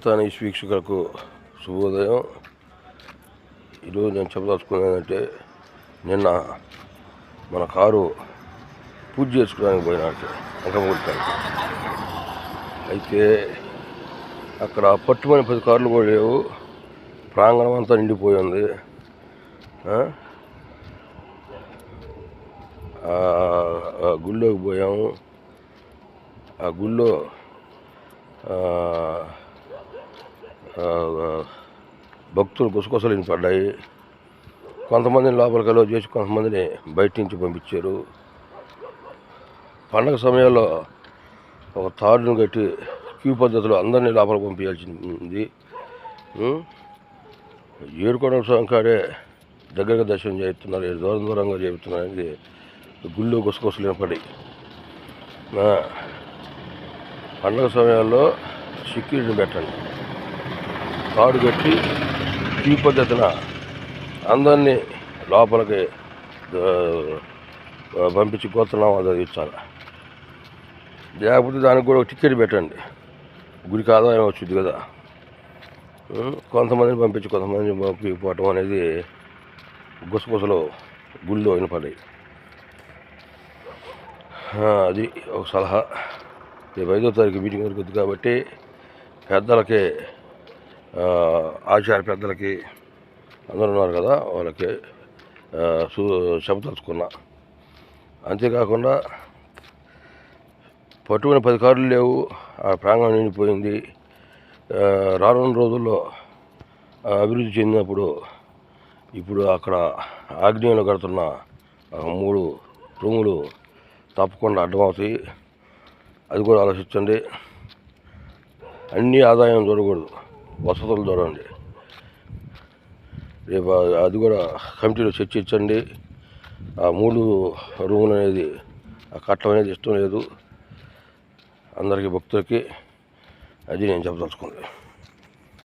హిందుస్థానీ వీక్షకులకు శుభోదయం. ఈరోజు నేను చెప్పదలుచుకున్నది ఏంటంటే, నిన్న మన కారు పూజ చేసుకోవడానికి పోయినాడు అంకమూడికాడికి. అయితే అక్కడ పట్టుమని 10 కార్లు కూడా లేవు, ప్రాంగణం అంతా నిండిపోయి ఉంది. గుళ్ళోకి పోయాము. ఆ గుళ్ళో భక్తులు గుసగుసలు వినపడ్డాయి. కొంతమందిని లోపలికి అలో చేసి కొంతమందిని బయట నుంచి పంపించారు. పండగ సమయంలో ఒక తాడును కట్టి క్యూ పద్ధతిలో అందరినీ లోపలికి పంపించాల్సింది. ఏడుకొండల స్వామి కాడే దగ్గరగా దర్శనం చేస్తున్నారు, దూరంగా చేస్తున్నారు అనేది గుళ్ళో గుసగుసలు వినపడి. పండగ సమయాల్లో సెక్యూరిటీని పెట్టండి, తాడు కట్టి క్యూ పద్ధతిన అందరినీ లోపలికి పంపించి గోత్రనామాలు చదివించాలి. లేకపోతే దానికి కూడా ఒక టికెట్ పెట్టండి, గుడికి ఆదాయం వచ్చింది కదా. కొంతమందిని పంపించి కొంతమందిని పంపించకపోవటం అనేది గుసగుసలు గుళ్ళో వినపడ్డాయి. అది ఒక సలహా. రేపు 5వ తారీఖు మీటింగ్ జరుగుతుంది కాబట్టి పెద్దలకి, ఆచార్య పెద్దలకి అందరూ ఉన్నారు కదా, వాళ్ళకి చెప్పదలుచుకున్నా. అంతేకాకుండా పట్టుకుని 10 కార్లు లేవు, ఆ ప్రాంగణం నిండిపోయింది. రానున్న రోజుల్లో అభివృద్ధి చెందినప్పుడు ఇప్పుడు అక్కడ ఆగ్నేయంలో కడుతున్న 3 రూములు తప్పకుండా అడ్డమవుతాయి. అది కూడా ఆలోచించండి. అన్ని ఆదాయం చూడకూడదు, వసతులు చూడండి. రేపు అది కూడా కమిటీలో చర్చించండి. ఆ 3 రూములు అనేది, ఆ కట్టడం అనేది ఇష్టం లేదు అందరికీ, భక్తులకి. అది నేను చెప్పదలుచుకుంది.